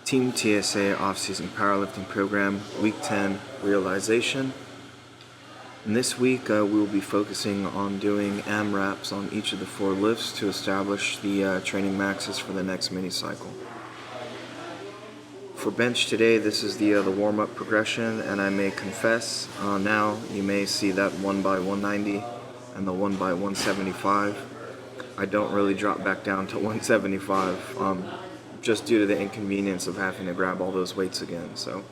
Team TSA Offseason Powerlifting Program, Week 10 Realization. And this week we will be focusing on doing AMRAPs on each of the 4 lifts to establish the training maxes for the next mini cycle. For bench today, this is the warm-up progression, and I may confess, now you may see that 1x190 and the 1x175. I don't really drop back down to 175. Just due to the inconvenience of having to grab all those weights again. So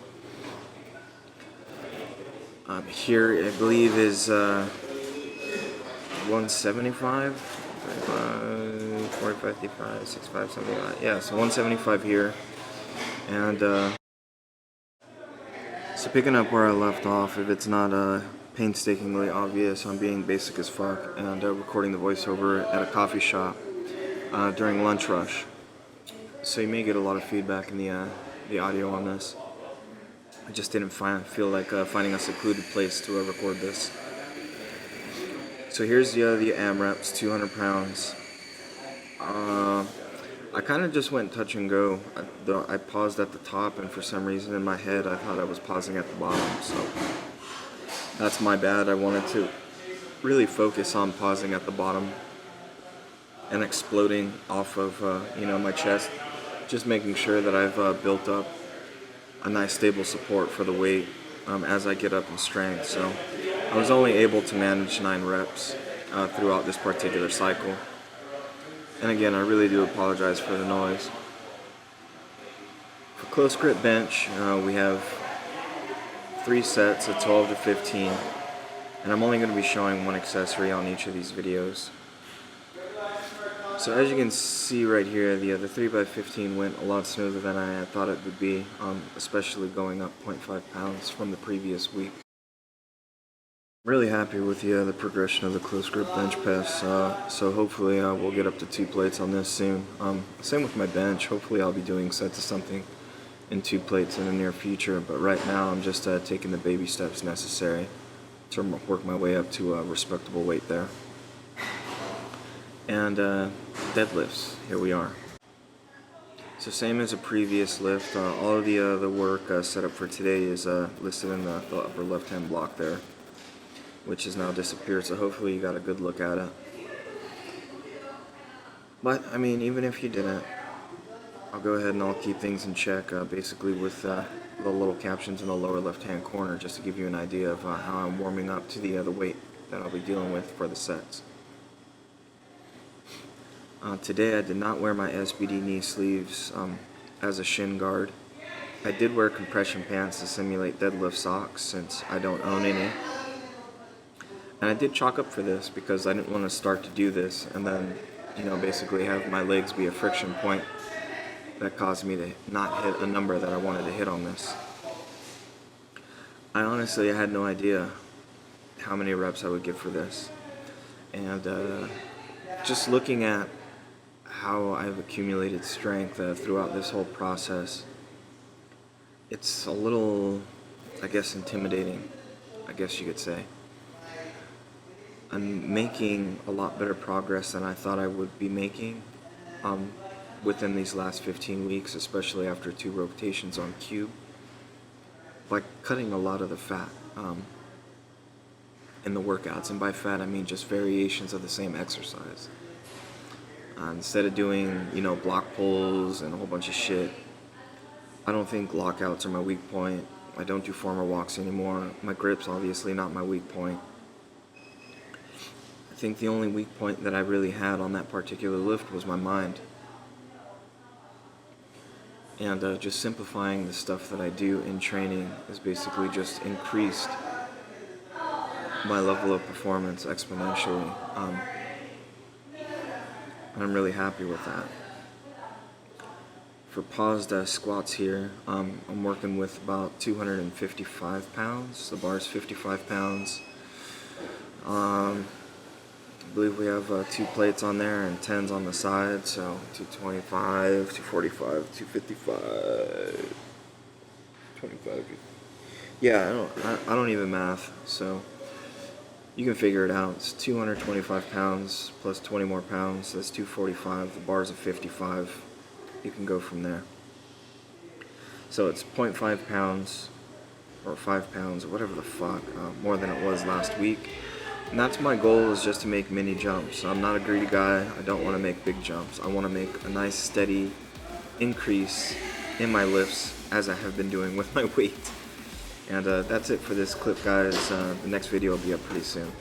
here I believe is 175, 45, 55, 65, something like that. Yeah, so 175 here. And so picking up where I left off, if it's not painstakingly obvious, I'm being basic as fuck and recording the voiceover at a coffee shop during lunch rush. So you may get a lot of feedback in the audio on this. I just didn't feel like finding a secluded place to record this. So here's the AMRAPs, 200 pounds. I kind of just went touch and go. I paused at the top, and for some reason in my head I thought I was pausing at the bottom. So that's my bad. I wanted to really focus on pausing at the bottom and exploding off of my chest. Just making sure that I've built up a nice stable support for the weight as I get up in strength. So I was only able to manage 9 reps throughout this particular cycle. And again, I really do apologize for the noise. For close grip bench, we have 3 sets of 12 to 15. And I'm only going to be showing one accessory on each of these videos. So as you can see right here, the 3x15 went a lot smoother than I thought it would be, especially going up 0.5 pounds from the previous week. I'm really happy with the progression of the close grip bench press, so hopefully we'll get up to 2 plates on this soon. Same with my bench. Hopefully I'll be doing sets of something in 2 plates in the near future, but right now I'm just taking the baby steps necessary to work my way up to a respectable weight there. And deadlifts, here we are. So same as a previous lift, all of the work set up for today is listed in the upper left hand block there, which has now disappeared, so hopefully you got a good look at it. But I mean, even if you didn't, I'll go ahead and I'll keep things in check, basically with the little captions in the lower left hand corner, just to give you an idea of how I'm warming up to the weight that I'll be dealing with for the sets. Today I did not wear my SBD knee sleeves as a shin guard. I did wear compression pants to simulate deadlift socks since I don't own any. And I did chalk up for this because I didn't want to start to do this and then, basically have my legs be a friction point that caused me to not hit a number that I wanted to hit on this. I honestly had no idea how many reps I would get for this. And just looking at how I've accumulated strength throughout this whole process, it's a little, I guess, intimidating, I guess you could say. I'm making a lot better progress than I thought I would be making within these last 15 weeks, especially after 2 rotations on cube, by cutting a lot of the fat in the workouts. And by fat I mean just variations of the same exercise. Instead of doing, block pulls and a whole bunch of shit, I don't think lockouts are my weak point. I don't do former walks anymore. My grip's obviously not my weak point. I think the only weak point that I really had on that particular lift was my mind. And just simplifying the stuff that I do in training has basically just increased my level of performance exponentially. I'm really happy with that. For paused squats here, I'm working with about 255 pounds. The bar's 55 pounds. I believe we have 2 plates on there and 10s on the side, so 225, 245, 255, 25. Yeah, I don't even math, so you can figure it out. It's 225 pounds plus 20 more pounds. That's 245. The bar's at 55. You can go from there. So it's 0.5 pounds or 5 pounds or whatever the fuck, more than it was last week. And that's my goal, is just to make mini jumps. I'm not a greedy guy. I don't want to make big jumps. I want to make a nice steady increase in my lifts as I have been doing with my weight. And that's it for this clip, guys. The next video will be up pretty soon.